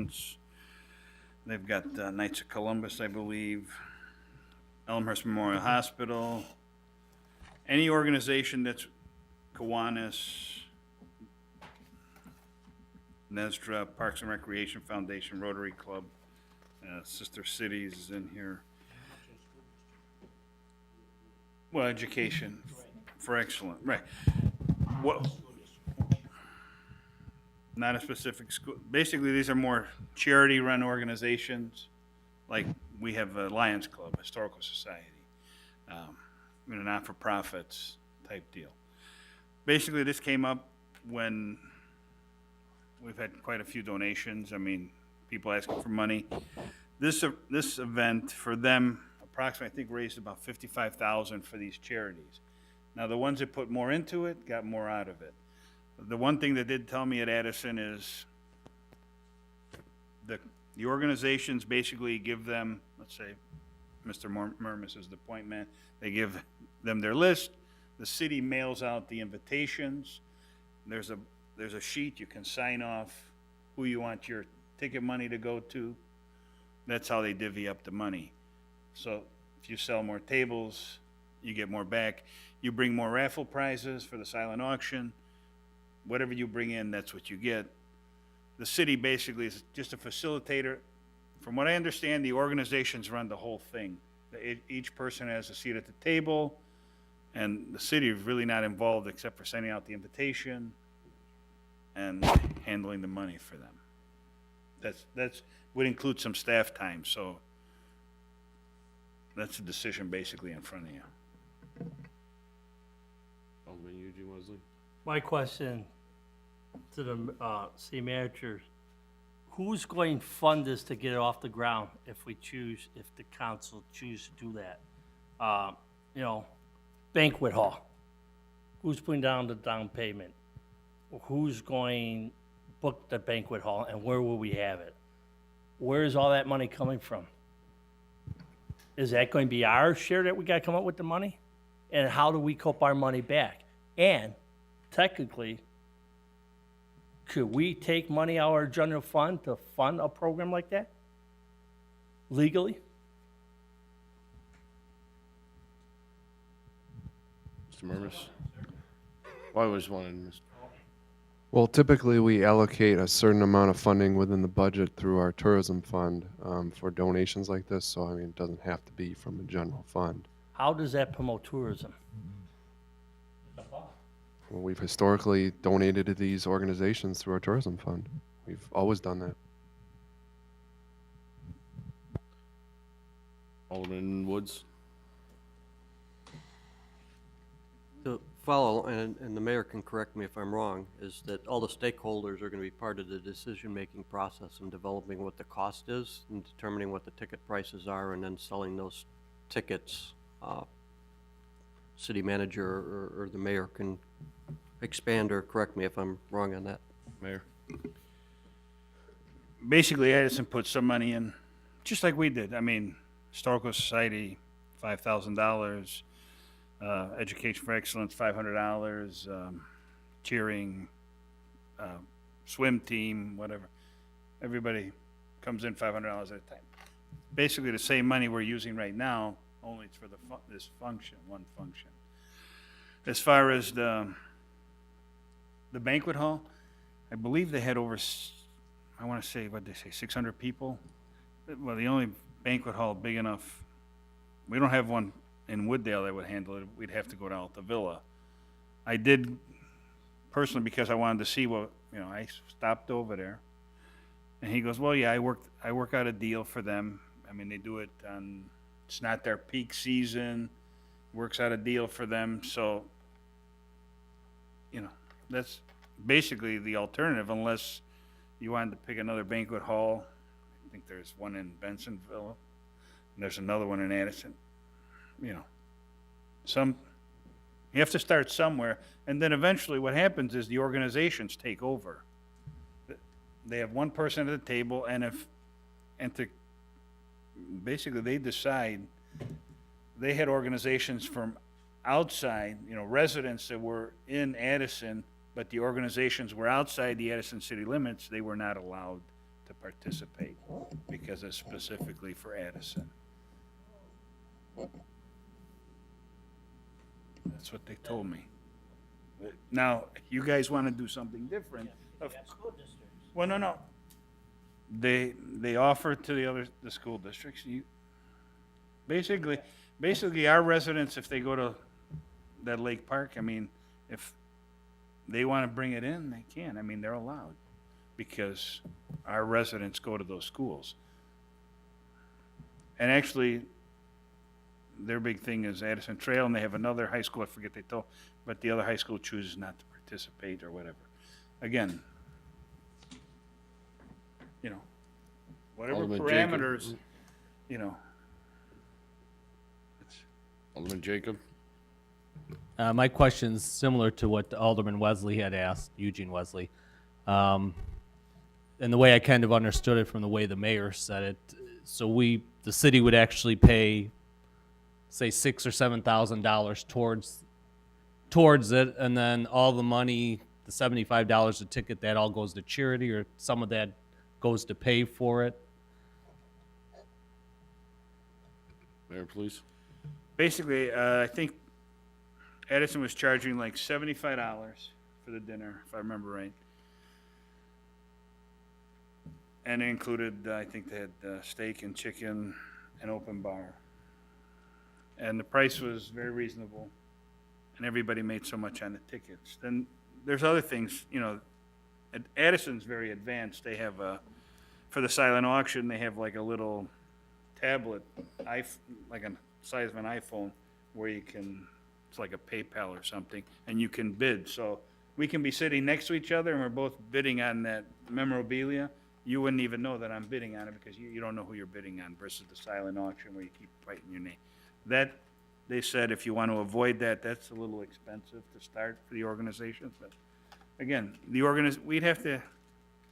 Excellence. They've got Knights of Columbus, I believe, Elmhurst Memorial Hospital. Any organization that's Kiwanis, Nesdra, Parks and Recreation Foundation, Rotary Club, Sister Cities is in here. Well, education for excellent, right. What, not a specific school. Basically, these are more charity-run organizations, like we have a Lions Club, Historical Society, not-for-profits type deal. Basically, this came up when we've had quite a few donations. I mean, people asking for money. This event for them approximately, I think, raised about 55,000 for these charities. Now, the ones that put more into it got more out of it. The one thing that did tell me at Addison is the organizations basically give them, let's say, Mr. Murmas is the point man, they give them their list. The city mails out the invitations. There's a sheet you can sign off who you want your ticket money to go to. That's how they divvy up the money. So if you sell more tables, you get more back. You bring more raffle prizes for the silent auction. Whatever you bring in, that's what you get. The city basically is just a facilitator. From what I understand, the organizations run the whole thing. Each person has a seat at the table, and the city is really not involved except for sending out the invitation and handling the money for them. That's would include some staff time, so that's a decision basically in front of you. Alderman Eugene Wesley. My question to the city manager, who's going to fund this to get it off the ground if the council choose to do that? Banquet hall. Who's putting down the down payment? Who's going to book the banquet hall, and where will we have it? Where is all that money coming from? Is that going to be our share that we got to come up with the money? And how do we cope our money back? And technically, could we take money out of our general fund to fund a program like that? Legally? Mr. Murmas. Well, I was wanting Mr. Well, typically we allocate a certain amount of funding within the budget through our tourism fund for donations like this. So, I mean, it doesn't have to be from a general fund. How does that promote tourism? Well, we've historically donated to these organizations through our tourism fund. We've always done that. Alderman Woods. To follow, and the mayor can correct me if I'm wrong, is that all the stakeholders are going to be part of the decision-making process in developing what the cost is and determining what the ticket prices are and then selling those tickets. City manager or the mayor can expand or correct me if I'm wrong on that. Mayor. Basically, Addison put some money in, just like we did. I mean, Historical Society, $5,000. Education for Excellence, $500. Cheering, swim team, whatever. Everybody comes in $500 at a time. Basically, the same money we're using right now, only it's for this function, one function. As far as the banquet hall, I believe they had over, I want to say, what did they say, 600 people? Well, the only banquet hall big enough, we don't have one in Wooddale that would handle it. We'd have to go to Alta Villa. I did personally because I wanted to see what, I stopped over there. And he goes, well, yeah, I work out a deal for them. I mean, they do it on, it's not their peak season, works out a deal for them. So, that's basically the alternative unless you wanted to pick another banquet hall. I think there's one in Bensonville, and there's another one in Addison. You have to start somewhere, and then eventually what happens is the organizations take over. They have one person at the table, basically they decide. They had organizations from outside, residents that were in Addison, but the organizations were outside the Addison city limits. They were not allowed to participate because it's specifically for Addison. That's what they told me. Now, you guys want to do something different. Well, no. They offer to the school districts. Basically, our residents, if they go to that Lake Park, I mean, if they want to bring it in, they can. I mean, they're allowed because our residents go to those schools. And actually, their big thing is Addison Trail, and they have another high school, I forget they told, but the other high school chooses not to participate or whatever. Again, whatever Alderman Jacob. parameters, Alderman Jacob? My question's similar to what Alderman Wesley had asked, Eugene Wesley. And the way I kind of understood it from the way the mayor said it, so the city would actually pay, say, $6,000 or $7,000 towards it, and then all the money, the $75 a ticket, that all goes to charity, or some of that goes to pay for it. Mayor, please. basically, I think Addison was charging like $75 for the dinner, if I remember right. And it included, I think they had steak and chicken and open bar. And the price was very reasonable, and everybody made so much on the tickets. Then there's other things, Addison's very advanced. They have for the silent auction, they have like a little tablet, like a size of an iPhone, where you can, it's like a PayPal or something, and you can bid. So we can be sitting next to each other and we're both bidding on that memorabilia. You wouldn't even know that I'm bidding on it because you don't know who you're bidding on versus the silent auction where you keep writing your name. That, they said, if you want to avoid that, that's a little expensive to start for the organizations. But again, we'd have to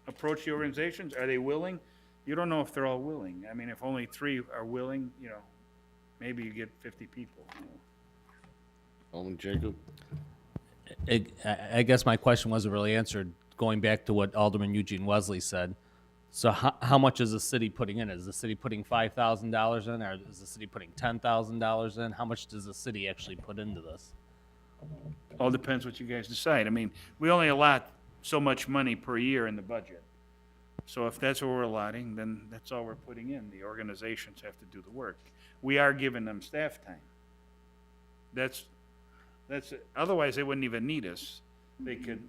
approach the organizations. Are they willing? You don't know if they're all willing. I mean, if only 3 are willing, maybe you get 50 people. Alderman Jacob? I guess my question wasn't really answered, going back to what Alderman Eugene Wesley said. So how much is the city putting in? Is the city putting $5,000 in, or is the city putting $10,000 in? How much does the city actually put into this? All depends what you guys decide. I mean, we only allot so much money per year in the budget. So if that's what we're allotting, then that's all we're putting in. The organizations have to do the work. We are giving them staff time. That's otherwise they wouldn't even need us. They could,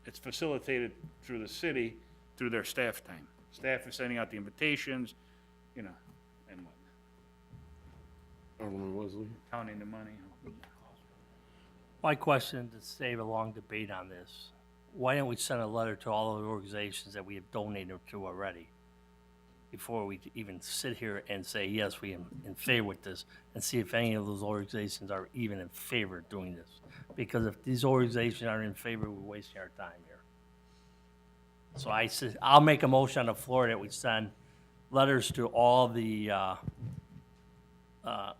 it's facilitated through the city, through their staff time. Staff is sending out the invitations, and what, Alderman Wesley? counting the money. My question, to save a long debate on this, why don't we send a letter to all of the organizations that we have donated to already? Before we even sit here and say, yes, we are in favor with this, and see if any of those organizations are even in favor of doing this. Because if these organizations aren't in favor, we're wasting our time here. So I'll make a motion on the floor that we send letters to all the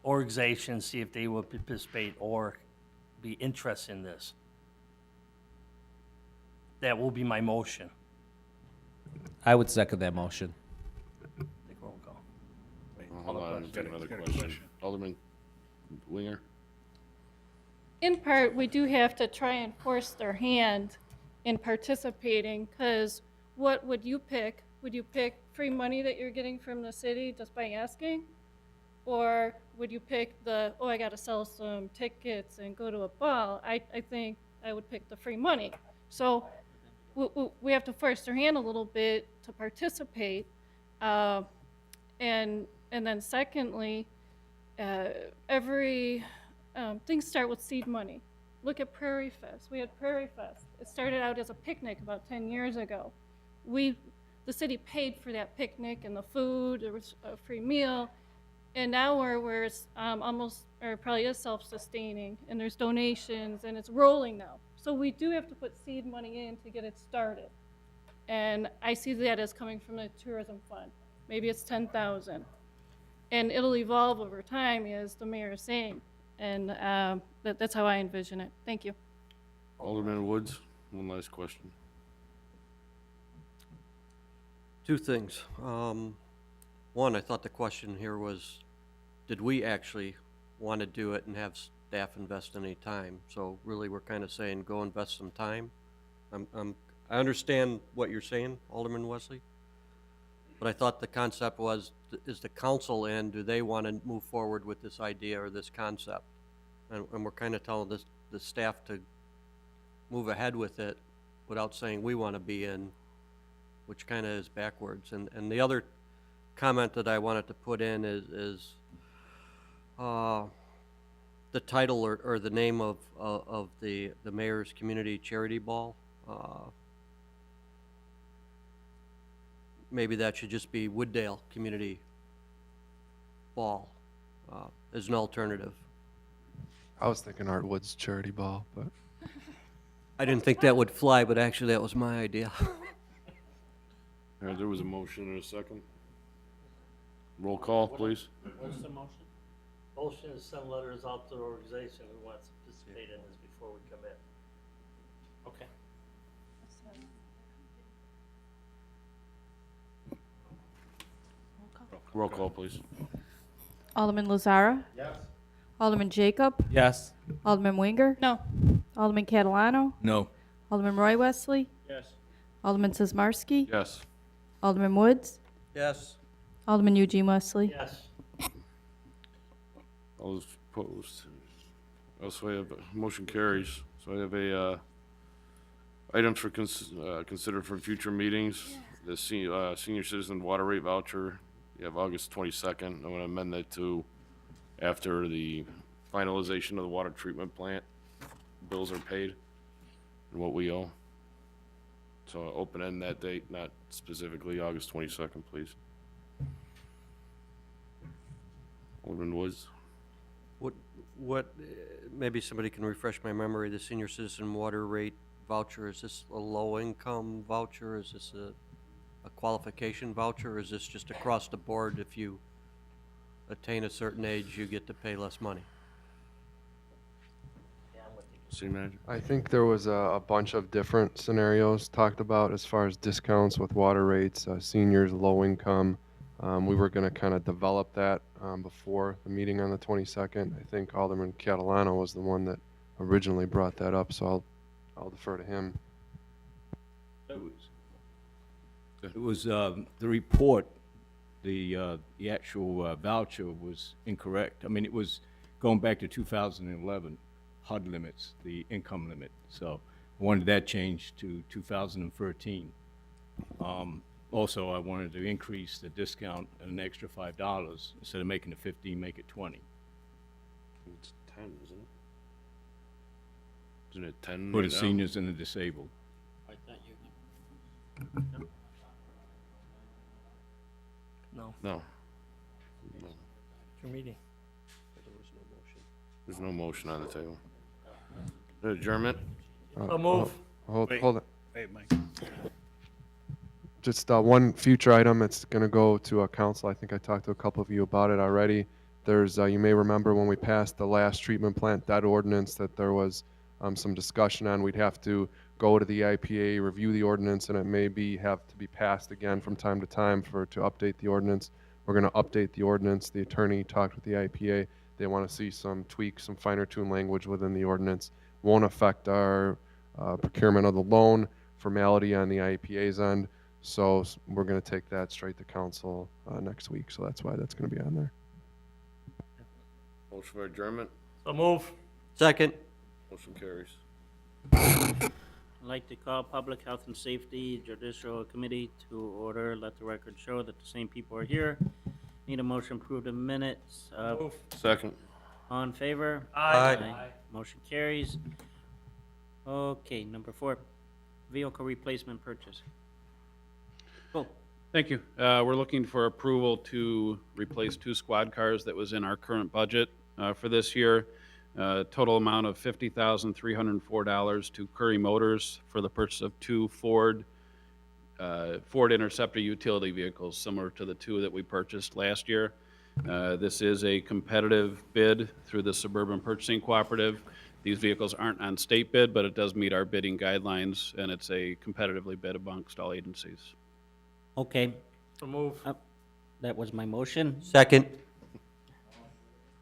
organizations, see if they will participate or be interested in this. That will be my motion. I would second that motion. Take roll call. Hold on, I've got another question. Alderman Winger? In part, we do have to try and force their hand in participating, because what would you pick? Would you pick free money that you're getting from the city just by asking? Or would you pick I gotta sell some tickets and go to a ball? I think I would pick the free money. So we have to force their hand a little bit to participate. And then secondly, things start with seed money. Look at Prairie Fest. We had Prairie Fest. It started out as a picnic about 10 years ago. The city paid for that picnic and the food. There was a free meal. And now where it's almost, or probably is self-sustaining, and there's donations, and it's rolling now. So we do have to put seed money in to get it started. And I see that as coming from the tourism fund. Maybe it's 10,000. And it'll evolve over time, as the mayor is saying. And that's how I envision it. Thank you. Alderman Woods, one last question. Two things. One, I thought the question here was, did we actually want to do it and have staff invest any time? So really, we're kind of saying, go invest some time. I understand what you're saying, Alderman Wesley, but I thought the concept was, is the council in, do they want to move forward with this idea or this concept? And we're kind of telling the staff to move ahead with it without saying we want to be in, which kind of is backwards. And the other comment that I wanted to put in is the title or the name of the mayor's community charity ball. Maybe that should just be Wooddale Community Ball as an alternative. I was thinking Art Woods charity ball, but I didn't think that would fly, but actually that was my idea. All right, there was a motion and a second. Roll call, please. What's the motion? Motion is send letters out to the organization who wants to participate in this before we commit. Okay. Roll call, please. Alderman Lazara. Yes. Alderman Jacob. Yes. Alderman Winger. No. Alderman Catalano. No. Alderman Roy Wesley. Yes. Alderman Sizmarsky. Yes. Alderman Woods. Yes. Alderman Eugene Wesley. Yes. All those opposed. Also, I have, motion carries. So I have a, items for consider for future meetings. The senior citizen water rate voucher, you have August 22nd. I'm gonna amend that to after the finalization of the water treatment plant. Bills are paid and what we owe. So open end that date, not specifically August 22nd, please. Alderman Woods. Maybe somebody can refresh my memory, the senior citizen water rate voucher, is this a low-income voucher? Is this a qualification voucher, or is this just across the board, if you attain a certain age, you get to pay less money? City manager. I think there was a bunch of different scenarios talked about as far as discounts with water rates, seniors, low income. We were going to kind of develop that before the meeting on the 22nd. I think Alderman Catalano was the one that originally brought that up, so I'll defer to him. It was, the report, the actual voucher was incorrect. I mean, it was going back to 2011, HUD limits, the income limit. So I wanted that changed to 2013. Also, I wanted to increase the discount an extra $5. Instead of making it 15, make it 20. It's 10, isn't it? Isn't it 10 For right the now? seniors and the disabled. No. No. No. Your meeting. There's no motion on the table. Adjournment? So move. Hold it. Wait, Mike. Just one future item. It's going to go to a council. I think I talked to a couple of you about it already. There's, you may remember when we passed the last treatment plant debt ordinance that there was some discussion on. We'd have to go to the IPA, review the ordinance, and it may have to be passed again from time to time to update the ordinance. We're going to update the ordinance. The attorney talked with the IPA. They want to see some tweaks, some finer tune language within the ordinance. Won't affect our procurement of the loan, formality on the IPA's end. So we're going to take that straight to council next week. So that's why that's going to be on there. Motion for adjournment? So move. Second. Motion carries. I'd like to call Public Health and Safety Judicial Committee to order. Let the record show that the same people are here. Need a motion to approve the minutes. Move. Second. All in favor? Aye. Motion carries. Okay, number 4, vehicle replacement purchase. Thank you. We're looking for approval to replace 2 squad cars that was in our current budget for this year. Total amount of $50,304 to Curry Motors for the purchase of 2 Ford Interceptor utility vehicles, similar to the 2 that we purchased last year. This is a competitive bid through the Suburban Purchasing Cooperative. These vehicles aren't on state bid, but it does meet our bidding guidelines, and it's a competitively bid amongst all agencies. Okay, So move. that was my motion. Second.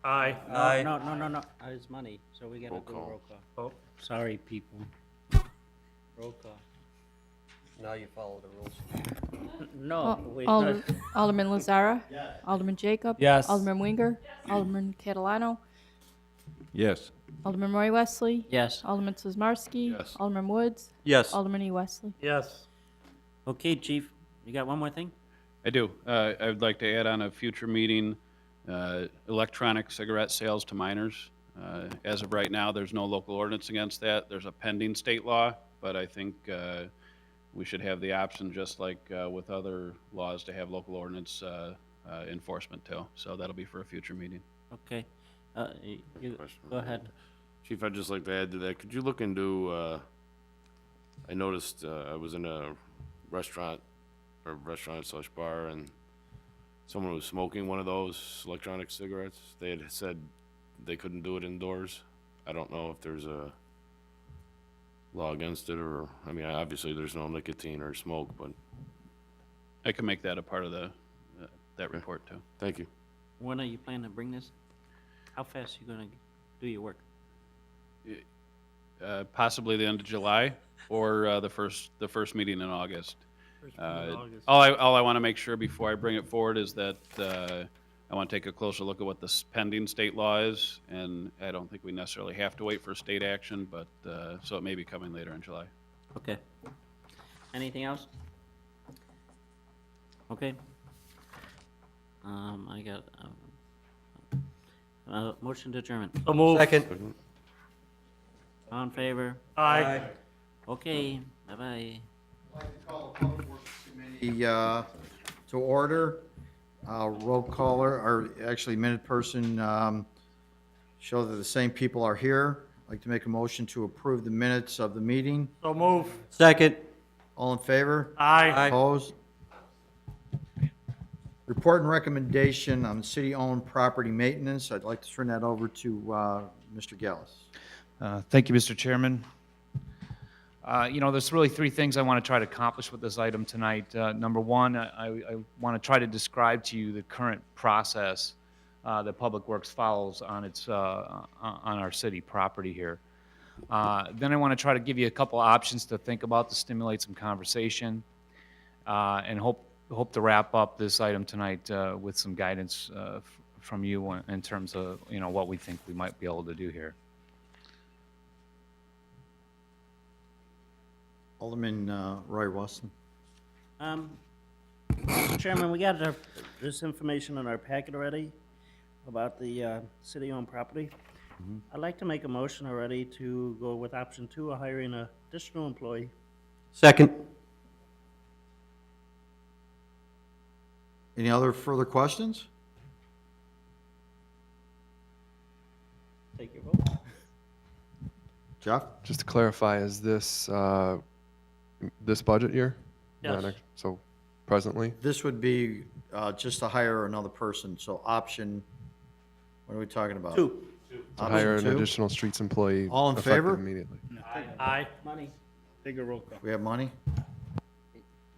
Aye. No, it's money, so we gotta Roll do a call. roll call. Oh, sorry, people. Roll call. Now you follow the rules. No, wait, Alder- Alderman Lazara. Alderman Jacob. Yes. Alderman Winger. Alderman Catalano. Yes. Alderman Roy Wesley. yes. Alderman Sizmarsky. Yes. Alderman Woods. Yes. Alderman E. Wesley. Yes. Okay, chief, you got one more thing? I do. I would like to add on a future meeting, electronic cigarette sales to minors. As of right now, there's no local ordinance against that. There's a pending state law, but I think we should have the option, just like with other laws, to have local ordinance enforcement too. So that'll be for a future meeting. Okay, you, Question. go ahead. Chief, I'd just like to add to that, could you look into, I noticed, I was in a restaurant slash bar, and someone was smoking one of those electronic cigarettes. They had said they couldn't do it indoors. I don't know if there's a law against it, or, I mean, obviously there's no nicotine or smoke, but, I can make that a part of the, that report too. thank you. When are you planning to bring this? How fast are you gonna do your work? Possibly the end of July or the first meeting in August. August. All I want to make sure before I bring it forward is that I want to take a closer look at what this pending state law is, and I don't think we necessarily have to wait for state action, but, so it may be coming later in July. Okay. Anything else? Okay. I got, motion to adjourn. So move. Second. All in favor? Aye. Okay, bye-bye. The, to order, roll caller, or actually minute person, show that the same people are here. I'd like to make a motion to approve the minutes of the meeting. So move. Second. All in favor? Aye. Opposed? Report and recommendation on city-owned property maintenance. I'd like to turn that over to Mr. Gallus. Thank you, Mr. Chairman. There's really three things I want to try to accomplish with this item tonight. Number one, I want to try to describe to you the current process that Public Works follows on our city property here. Then I want to try to give you a couple options to think about to stimulate some conversation, and hope to wrap up this item tonight with some guidance from you in terms of what we think we might be able to do here. Alderman Roy Wesley. Mr. Chairman, we got this information in our packet already about the city-owned property. I'd like to make a motion already to go with option 2 of hiring an additional employee. Second. Any other further questions? Take your vote. Jeff? Just to clarify, is this this budget year? Yes. Not so presently? This would be just to hire another person, so option, what are we talking about? 2. To hire an Option 2? additional streets employee. All in effective favor? Immediately. Aye. Money. Take a roll call. We have money?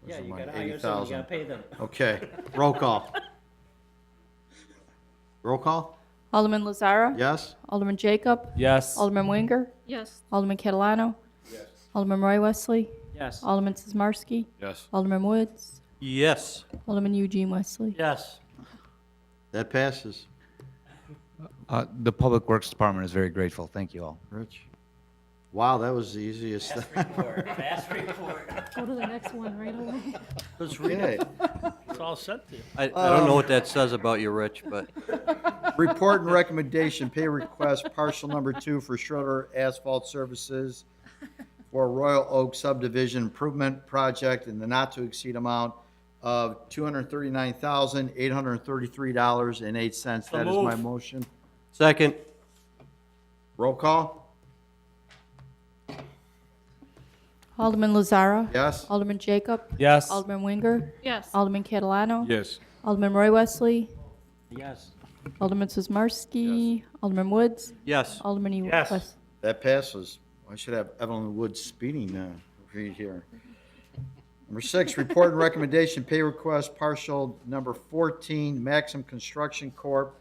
Yeah, the you money? gotta hire someone, you 80,000. gotta pay them. Okay, roll call. Roll call? Alderman Lazara. Yes? Alderman Jacob. Yes. Alderman Winger. Yes. Alderman Catalano. Alderman Roy Wesley. Yes. Alderman Sizmarsky. Yes. Alderman Woods. Yes. Alderman Eugene Wesley. Yes. That passes. The Public Works Department is very grateful. Thank you all. Rich? Wow, that was the easiest. Fast report. Go to the next one right away. Let's read Okay. it. It's all set to you. I don't know what that says about you, Rich, but Report and recommendation, pay request, partial number 2 for Schroeder Asphalt Services for Royal Oak Subdivision Improvement Project in the not-to-exceed amount of $239,833.08. That is my move. motion. second. Roll call? Alderman Lazara. Yes? Alderman Jacob. Yes. Alderman Winger. Yes. Alderman Catalano. Yes. Alderman Roy Wesley. Yes. Alderman Sizmarsky. Alderman Woods. Yes. Alderman E. Yes. That passes. I should have Evelyn Wood speeding read here. Number 6, report and recommendation, pay request partial number 14, Maxim Construction Corp.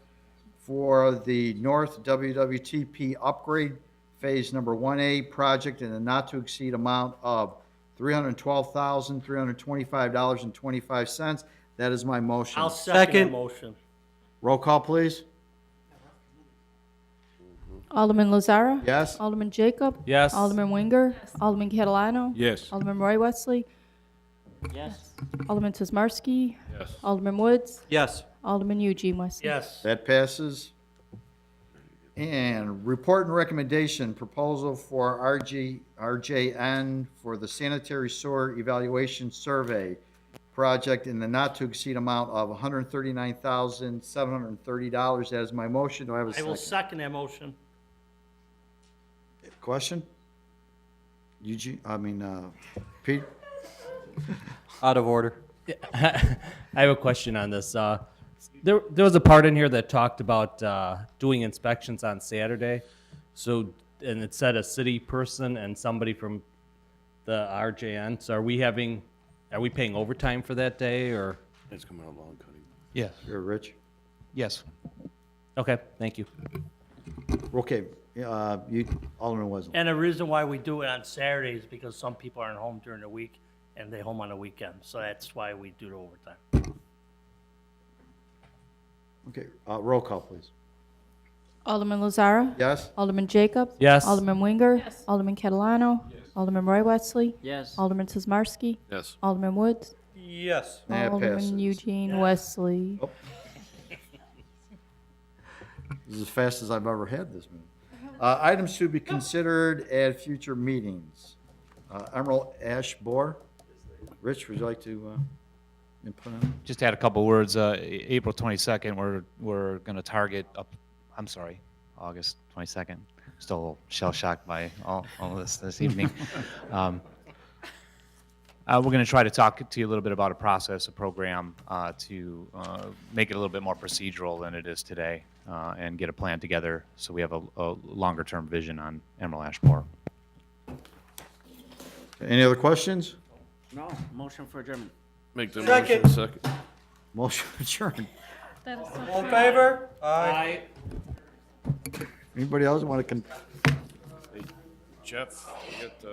For the North WWTP upgrade phase number 1A project in a not-to-exceed amount of $312,325.25. That is my motion. I'll second the Second. motion. Roll call, please. Alderman Lazara. Yes? Alderman Jacob. Yes. Alderman Winger. Alderman Catalano. Yes. Alderman Roy Wesley. Yes. Alderman Tismarski. Yes. Alderman Woods. Yes. Alderman Eugene Wesley. Yes. That passes. And report and recommendation, proposal for RJN for the sanitary sewer evaluation survey project in the not-to-exceed amount of $139,730. That is my motion. Do I have a I will second? second that motion. Question? Pete? Out of order. I have a question on this. There was a part in here that talked about doing inspections on Saturday. So, and it said a city person and somebody from the RJN. So are we paying overtime for that day or? It's coming out long cutting. Yes. You're Rich. Yes. Okay, thank you. Okay, Alderman Wesley. And the reason why we do it on Saturdays is because some people aren't home during the week and they're home on the weekend. So that's why we do the overtime. Okay, roll call, please. Alderman Lazara. Yes? Alderman Jacob. Yes. Alderman Winger. Yes. Alderman Catalano. Alderman Roy Wesley. Yes. Alderman Tismarski. Yes. Alderman Woods. Yes. That passes. Alderman Eugene Wesley. This is as fast as I've ever had this meeting. Items to be considered at future meetings. Emerald Ash Borer. Rich, would you like to input on it? Just add a couple words. April 22nd, we're going to target August 22nd. Still a little shell-shocked by all of this evening. We're going to try to talk to you a little bit about a process, a program to make it a little bit more procedural than it is today and get a plan together so we have a longer-term vision on Emerald Ash Borer. Any other questions? No, motion for adjournment. Make the motion second. Motion adjourned. That is so All in favor? Aye. Anybody else want to? Jeff, you get